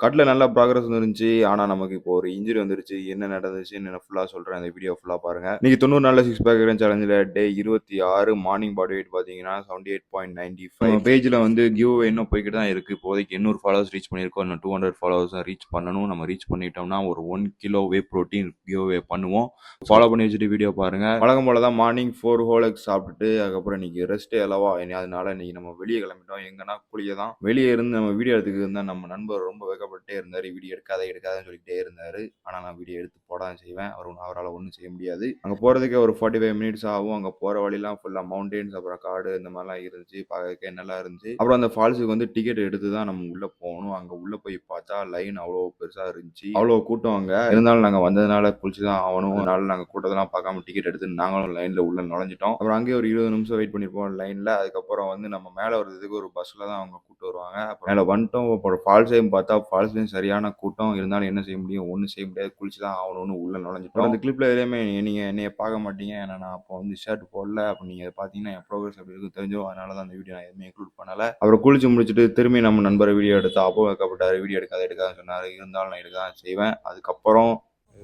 கட்ல நல்லா ப்ராக்ரஸ் இருந்துச்சு. ஆனா, நமக்கு இப்போ ஒரு இன்ஜுரி வந்துருச்சு. என்ன நடந்துச்சுன்னு நான் ஃபுல்லா சொல்றேன். அந்த வீடியோ ஃபுல்லா பாருங்க. இன்னைக்கு 90 நாள்ல 6 பேக் சேலஞ்சுல டே 26 மார்னிங் பாடி வெயிட் பார்த்தீங்கன்னா 78.95. நம்ம பேஜ்ல வந்து கிவ் அவே இன்னும் போய்க்கிட்டு தான் இருக்கு. இப்போதைக்கு 800 ஃபாலோவர்ஸ் ரீச் பண்ணியிருக்கோம். இன்னும் 200 ஃபாலோவர்ஸ் தான் ரீச் பண்ணணும். நம்ம ரீச் பண்ணிட்டோம்னா ஒரு 1 kilo whey protein give away பண்ணுவோம். ஃபாலோ பண்ணி வச்சுட்டு வீடியோ பாருங்க. வழக்கம் போல தான் மார்னிங் 4 ஹோல் எக்ஸ் சாப்பிட்டுட்டு அதுக்கப்புறம் இன்னைக்கு ரெஸ்ட் அளவா அதனால இன்னைக்கு நம்ம வெளியே கிளம்பிட்டோம். எங்கன்னா குளிய தான். வெளியே இருந்து நம்ம வீடியோ எடுத்துக்கிட்டு இருந்தா நம்ம நண்பர் ரொம்ப வெக்கப்பட்டே இருந்தாரு. வீடியோ எடுக்காதன்னு சொல்லிக்கிட்டே இருந்தாரு. ஆனா நான் வீடியோ எடுத்து போட தான் செய்வேன். அவரால ஒண்ணும் செய்ய முடியாது. அங்க போறதுக்கே ஒரு 45 மினிட்ஸ் ஆகும். அங்க போற வழிலாம் ஃபுல்லா மவுண்டெயின்ஸ் அப்புறம் காடு இந்த மாதிரிலாம் இருந்துச்சு. பார்க்கறதுக்கே நல்லா இருந்துச்சு. அப்புறம் அந்த ஃபால்ஸுக்கு வந்து டிக்கெட் எடுத்து தான் நம்ம உள்ள போகணும். அங்க உள்ள போய் பார்த்தா லைன் அவ்வளோ பெருசா இருந்துச்சு. அவ்வளோ கூட்டம் அங்க. இருந்தாலும் நாங்க வந்ததுனால குளிச்சு தான் ஆகணும். அதனால நாங்க கூட்டத்தெல்லாம் பார்க்காம டிக்கெட் எடுத்து நாங்களும் லைன்ல உள்ள நுழைஞ்சிட்டோம். அப்புறம் அங்கேயே ஒரு 20 நிமிஷம் வெயிட் பண்ணிருப்போம் லைன்ல. அதுக்கப்புறம் வந்து நம்ம மேல வரதுக்கு ஒரு பஸ்ல தான் அவங்க கூட்டு வருவாங்க. அப்புறம் மேல வந்துட்டோம். அப்புறம் ஃபால்ஸையும் பார்த்தா ஃபால்ஸ்லயும் சரியான கூட்டம். இருந்தாலும் என்ன செய்ய முடியும்? ஒண்ணும் செய்ய முடியாது. குளிச்சு தான் ஆகணும்னு உள்ள நுழைஞ்சிட்டோம். அந்த கிளிப்ல எதுவுமே நீங்க என்னைய பார்க்க மாட்டீங்க. ஏன்னா நான் அப்போ வந்து ஷர்ட் போடல. அப்ப நீங்க பார்த்தீங்கன்னா என் ப்ரோக்ரஸ் எப்படி இருக்குன்னு தெரிஞ்சிரும். அதனால தான் அந்த வீடியோ நான் எதுவுமே இன்க்ளூட் பண்ணல. அப்புறம் குளிச்சு முடிச்சுட்டு திரும்பி நம்ம நண்பரை வீடியோ எடுத்தா அப்போ வைக்கப்பட்டாரு. வீடியோ எடுக்காதுன்னு சொன்னாரு. இருந்தாலும் நான் எடுக்க தான் செய்வேன். அதுக்கப்புறம்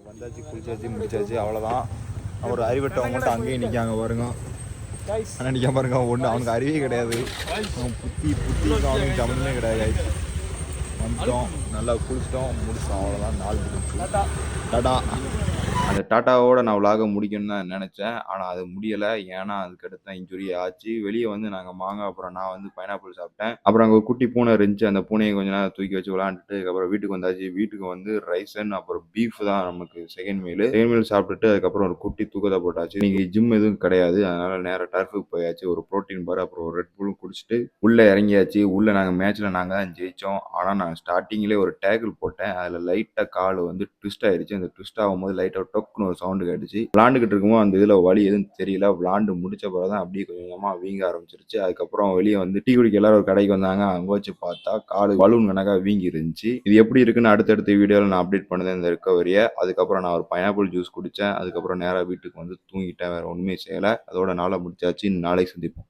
வந்தாச்சு, குளிச்சாச்சு, முடிச்சாச்சு. அவ்வளோதான். ஒரு அறிவட்டவங்க மட்டும் அங்கேயே நிற்காங்க பாருங்க. ஆனால் நிற்க பாருங்க ஒன்று அவனுக்கு அறிவே கிடையாது. அவன் புத்திக்கு அவனுக்கு சம்மந்தமே கிடையாது. வந்துட்டோம், நல்லா குளிச்சிட்டோம், முடிச்சிட்டோம். அவ்வளோதான், நாள் முடிஞ்சு. டாடா. அந்த டாட்டாவோட நான் விலாக முடிக்கணும்னு தான் நினச்சேன். ஆனால் அது முடியலை. ஏன்னா அதுக்கடுத்து தான் இன்ஜுரி ஆச்சு. வெளியே வந்து நாங்கள் மாங்காய் அப்புறம் நான் வந்து பைனாப்பிள் சாப்பிட்டேன். அப்புறம் அங்கே ஒரு குட்டி பூனை இருந்துச்சு. அந்த பூனையை கொஞ்ச நேரம் தூக்கி வச்சு விளாண்டுட்டு அதுக்கப்புறம் வீட்டுக்கு வந்தாச்சு. வீட்டுக்கு வந்து ரைஸன் அப்புறம் பீஃப் தான் நமக்கு செகண்ட் மீல் சாப்பிட்டுட்டு அதுக்கப்புறம் ஒரு குட்டி தூக்கத்தை போட்டாச்சு. இன்னைக்கு ஜிம் எதுவும் கிடையாது. அதனால நேராக டர்ஃபுக்கு போயாச்சு. ஒரு ப்ரோட்டீன் பார் அப்புறம் ஒரு ரெட் புல்லும் குடிச்சிட்டு உள்ளே இறங்கியாச்சு. உள்ளே நாங்கள் மேட்ச்சில் நாங்கள் தான் ஜெயித்தோம். ஆனால் நான் ஸ்டார்டிங்லேயே ஒரு டேக்கிள் போட்டேன். அதில் லைட்டாக கால் வந்து ட்விஸ்ட் ஆயிடுச்சு. அந்த ட்விஸ்ட் ஆகும்போது லைட்டாக டொக்குன்னு ஒரு சவுண்டு கேட்டுச்சு. விளாண்டுக்கிட்டு இருக்கும்போது அந்த இதில் வலி எதுவும் தெரியல. விளாண்டு முடிச்ச பிறகு தான் அப்படியே கொஞ்சம் கொஞ்சமாக வீங்க ஆரம்பிச்சிருச்சு. அதுக்கப்புறம் வெளியே வந்து டீ குடிக்க எல்லாரும் ஒரு கடைக்கு வந்தாங்க. அங்கே வச்சு பார்த்தா கால் பலூன் கணக்காக வீங்கி இருந்துச்சு. இது எப்படி இருக்குன்னு அடுத்தடுத்த வீடியோவில் நான் அப்டேட் பண்ணதேன் இந்த ரிகவரியை. அதுக்கப்புறம் நான் ஒரு பைனாப்பிள் ஜூஸ் குடித்தேன். அதுக்கப்புறம் நேராக வீட்டுக்கு வந்து தூங்கிட்டேன். வேறு ஒன்றுமே செய்யலை. அதோட நாளை முடிச்சாச்சு. நாளைக்கு சந்திப்போம்.